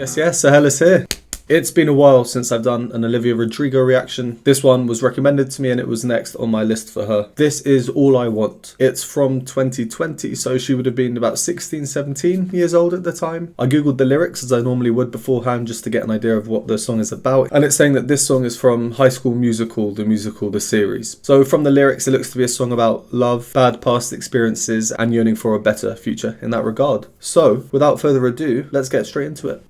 Yes, so Hairless here. It's been a while since I've done an Olivia Rodrigo reaction. This one was recommended to me and it was next on my list for her. This is All I Want. It's from 2020, so she would have been about 16, 17 years old at the time. I googled the lyrics as I normally would beforehand just to get an idea of what the song is about. And it's saying that this song is from High School Musical, the series. So from the lyrics, it looks to be a song about love, bad past experiences, and yearning for a better future in that regard. So without further ado, let's get straight into it.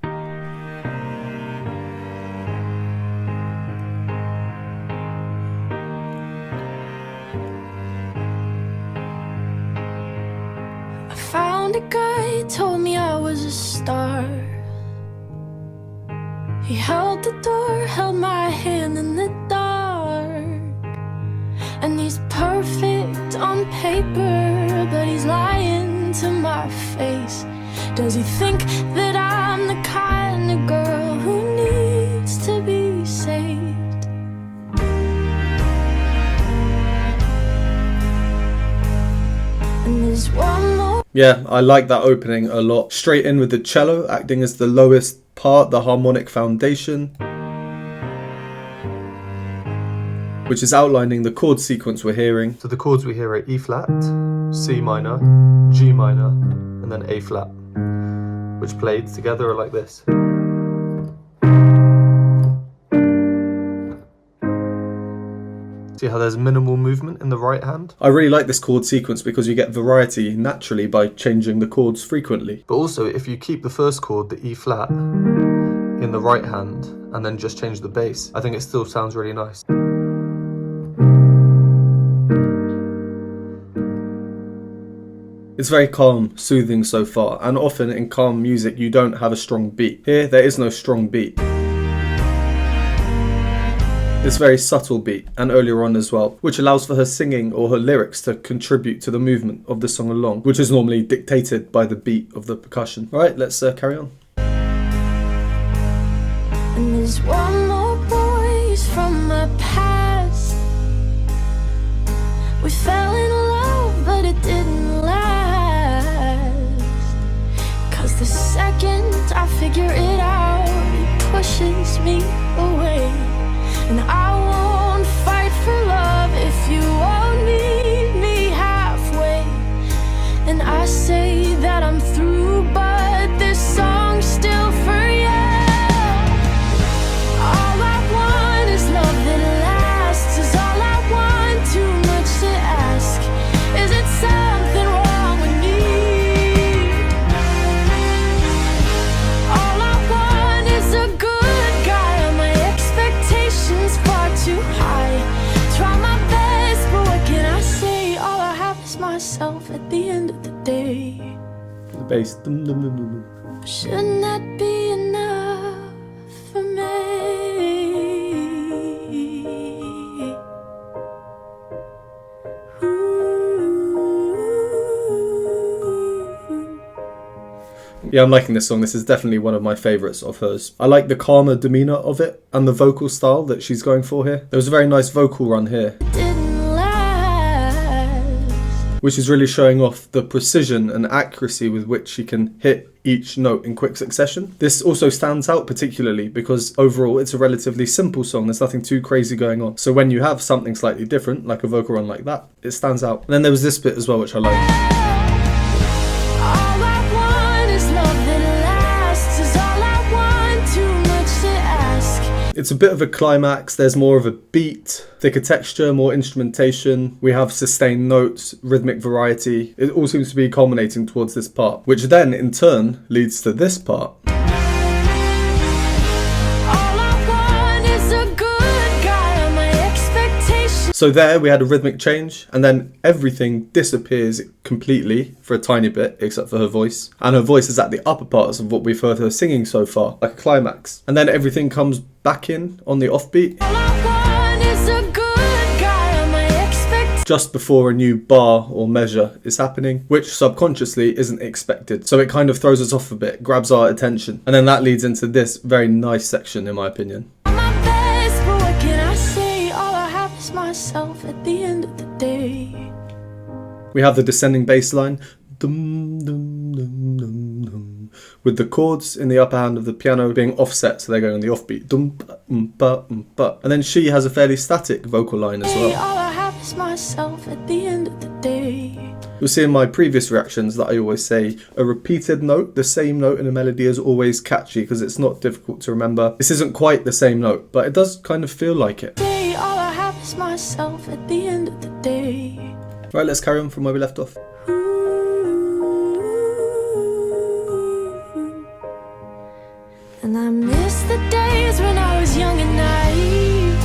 Found a guy, told me I was a star. He held the door, held my hand in the dark. And he's perfect on paper, but he's lying to my face. Does he think that I'm the kind of girl who needs to be saved? And there's one more. Yeah, I like that opening a lot. Straight in with the cello, acting as the lowest part, the harmonic foundation, which is outlining the chord sequence we're hearing. So the chords we hear are E flat, C minor, G minor, and then A flat, which played together are like this. See how there's minimal movement in the right hand? I really like this chord sequence because you get variety naturally by changing the chords frequently. But also if you keep the first chord, the E flat, in the right hand and then just change the bass, I think it still sounds really nice. It's very calm, soothing so far, and often in calm music you don't have a strong beat. Here there is no strong beat. It's very subtle beat, and earlier on as well, which allows for her singing or her lyrics to contribute to the movement of the song along, which is normally dictated by the beat of the percussion. Alright, let's carry on. And there's one more voice from my past. We fell in love, but it didn't last. 'Cause the second I figure it out, it pushes me away. And I won't fight for love if you won't meet me halfway. And I say that I'm through, but this song's still for you. All I want is love that lasts. Is all I want, too much to ask? Is it something wrong with me? All I want is a good guy. My expectations far too high. Try my best, but what can I say? All I have is myself at the end of the day. The bass. Dum, dum, dum, dum. Shouldn't that be enough for me? Yeah, I'm liking this song. This is definitely one of my favourites of hers. I like the calmer demeanour of it and the vocal style that she's going for here. There was a very nice vocal run here, Didn't last. which is really showing off the precision and accuracy with which she can hit each note in quick succession. This also stands out particularly because overall it's a relatively simple song. There's nothing too crazy going on. So when you have something slightly different, like a vocal run like that, it stands out. And then there was this bit as well, which I like. All I want is love that lasts. Is all I want, too much to ask? It's a bit of a climax, there's more of a beat, thicker texture, more instrumentation, we have sustained notes, rhythmic variety. It all seems to be culminating towards this part, which then in turn leads to this part. All I want is a good guy. My expectations. So there we had a rhythmic change, and then everything disappears completely for a tiny bit, except for her voice. And her voice is at the upper parts of what we've heard her singing so far, like a climax. And then everything comes back in on the offbeat, All I want is a good guy. My expectations. just before a new bar or measure is happening, which subconsciously isn't expected. So it kind of throws us off a bit, grabs our attention. And then that leads into this very nice section, in my opinion. My best, but what can I say? All I have is myself at the end of the day. We have the descending bass line. Dum, dum, dum, dum, dum. with the chords in the upper hand of the piano being offset, so they're going on the offbeat. Dum, ba, ba. And then she has a fairly static vocal line as well. All I have is myself at the end of the day. You'll see in my previous reactions that I always say a repeated note, the same note in a melody, is always catchy because it's not difficult to remember. This isn't quite the same note, but it does kind of feel like it. All I have is myself at the end of the day. Right, let's carry on from where we left off. And I miss the days when I was young and naive.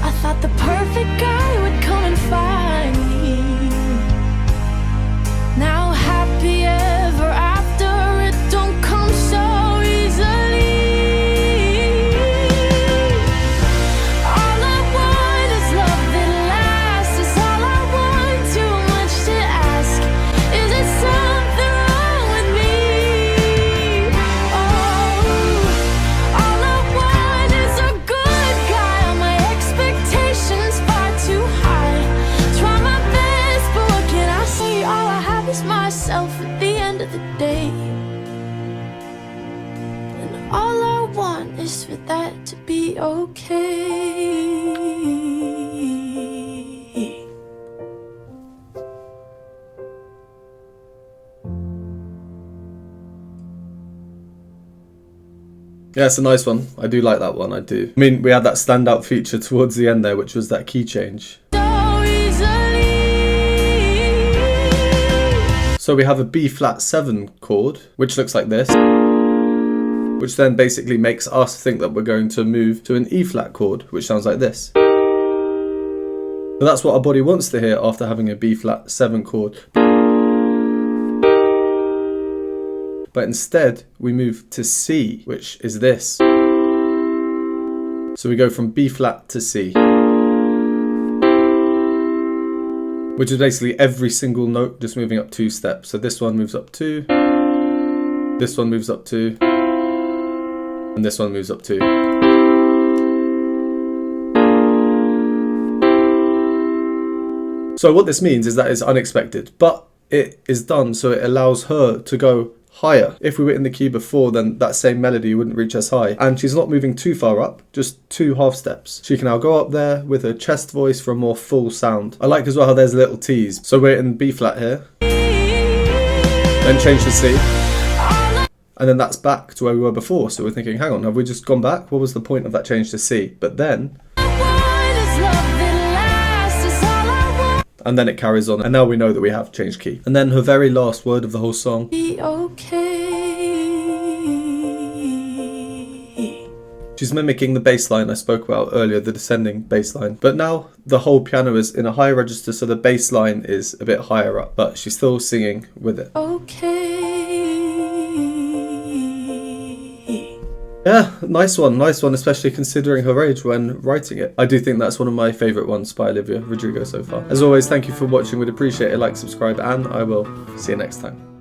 I thought the perfect guy would come and find me. Now happy ever after, it don't come so easily. All I want is love that lasts. It's all I want, too much to ask. Is it something wrong with me? Oh, all I want is a good guy. My expectations far too high. Try my best, but what can I say? All I have is myself at the end of the day. And all I want is for that to be okay. Yeah, it's a nice one. I do like that one, I do. I mean, we had that standout feature towards the end there, which was that key change. So we have a B flat 7 chord, which looks like this, which then basically makes us think that we're going to move to an E flat chord, which sounds like this. So that's what our body wants to hear after having a B flat 7 chord. But instead, we move to C, which is this. So we go from B flat to C, which is basically every single note just moving up 2 steps. So this one moves up 2, this one moves up 2, and this one moves up 2. So what this means is that it's unexpected, but it is done so it allows her to go higher. If we were in the key before, then that same melody wouldn't reach as high. And she's not moving too far up, just 2 half steps. She can now go up there with her chest voice for a more full sound. I like as well how there's a little tease. So we're in B flat here, then change to C, and then that's back to where we were before. So we're thinking, hang on, have we just gone back? What was the point of that change to C? But then, and then it carries on, and now we know that we have changed key. And then her very last word of the whole song. Be okay. She's mimicking the bass line I spoke about earlier, the descending bass line. But now the whole piano is in a higher register, so the bass line is a bit higher up, but she's still singing with it. Okay. Yeah, nice one, especially considering her age when writing it. I do think that's one of my favourite ones by Olivia Rodrigo so far. As always, thank you for watching, would appreciate a like, subscribe, and I will see you next time.